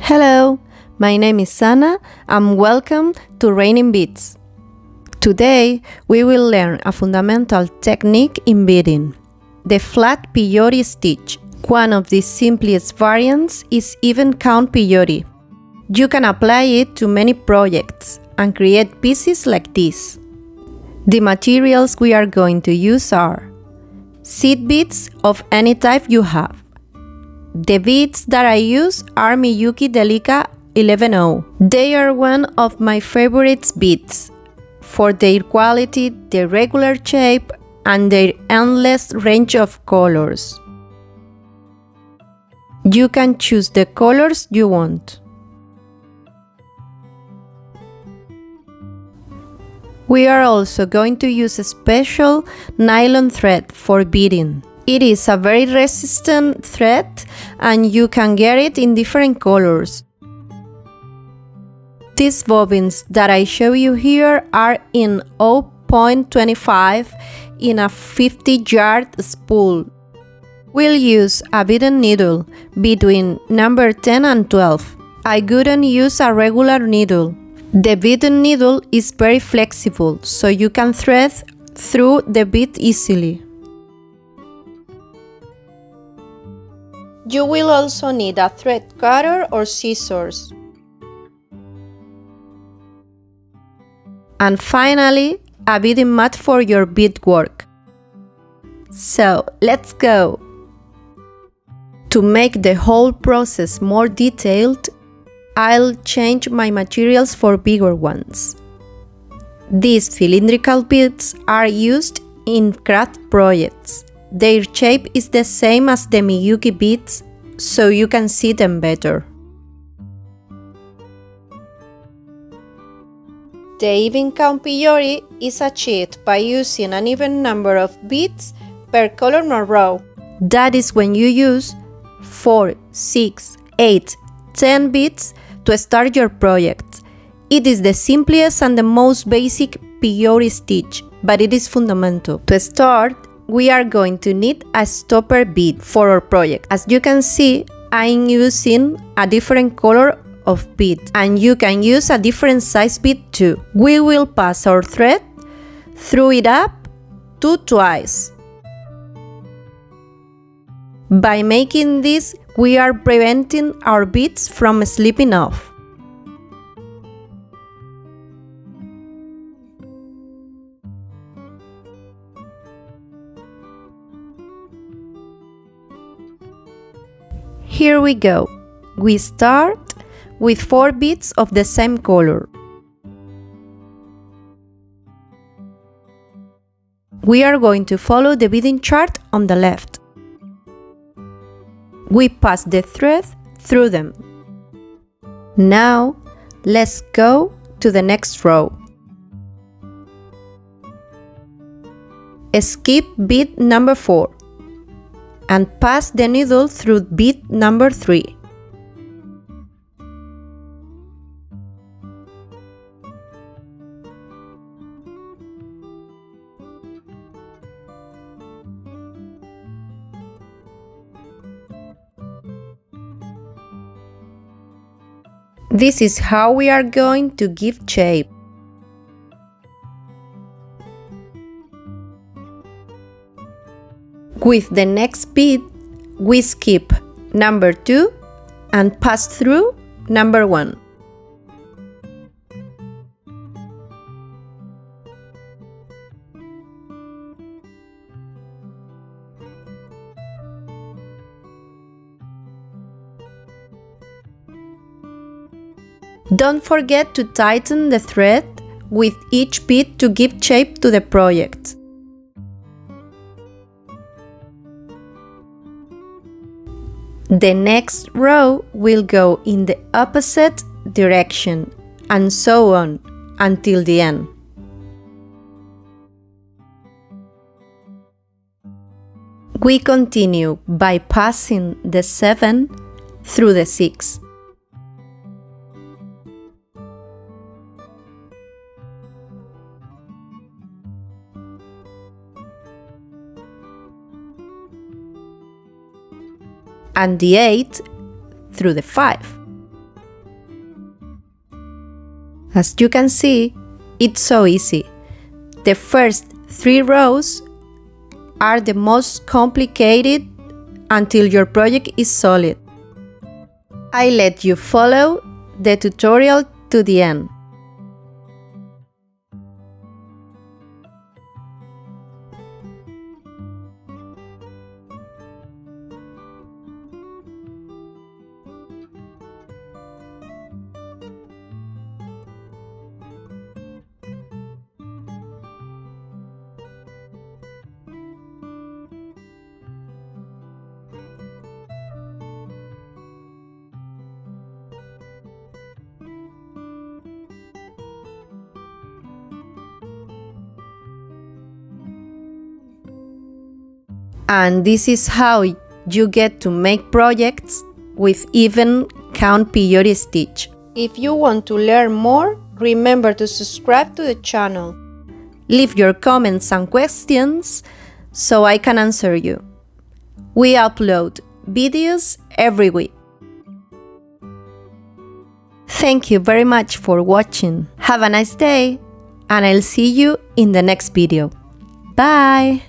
Hello, my name is Sana and welcome to Raining Beads. Today we will learn a fundamental technique in beading, the flat peyote stitch. One of the simplest variants is even count peyote. You can apply it to many projects and create pieces like this. The materials we are going to use are seed beads of any type you have. The beads that I use are Miyuki Delica 11-0. They are one of my favorite beads for their quality, their regular shape, and their endless range of colors. You can choose the colors you want. We are also going to use a special nylon thread for beading. It is a very resistant thread and you can get it in different colors. These bobbins that I show you here are in 0.25 in a 50-yard spool. We'll use a beading needle between number 10 and 12. I wouldn't use a regular needle. The beading needle is very flexible, so you can thread through the bead easily. You will also need a thread cutter or scissors. And finally, a beading mat for your beadwork. So, let's go! To make the whole process more detailed, I'll change my materials for bigger ones. These cylindrical beads are used in craft projects. Their shape is the same as the Miyuki beads, so you can see them better. The even count peyote is achieved by using an even number of beads per column or row. That is when you use 4, 6, 8, 10 beads to start your project. It is the simplest and the most basic peyote stitch, but it is fundamental. To start, we are going to need a stopper bead for our project. As you can see, I'm using a different color of bead, and you can use a different size bead too. We will pass our thread through it up to twice. By making this, we are preventing our beads from slipping off. Here we go. We start with 4 beads of the same color. We are going to follow the beading chart on the left. We pass the thread through them. Now, let's go to the next row. Skip bead number 4. And pass the needle through bead number 3. This is how we are going to give shape. With the next bead, we skip number 2 and pass through number 1. Don't forget to tighten the thread with each bead to give shape to the project. The next row will go in the opposite direction, and so on until the end. We continue by passing the 7 through the 6. And the 8 through the 5. As you can see, it's so easy. The first 3 rows are the most complicated until your project is solid. I let you follow the tutorial to the end. And this is how you get to make projects with even count peyote stitch. If you want to learn more, remember to subscribe to the channel. Leave your comments and questions so I can answer you. We upload videos every week. Thank you very much for watching. Have a nice day, and I'll see you in the next video. Bye!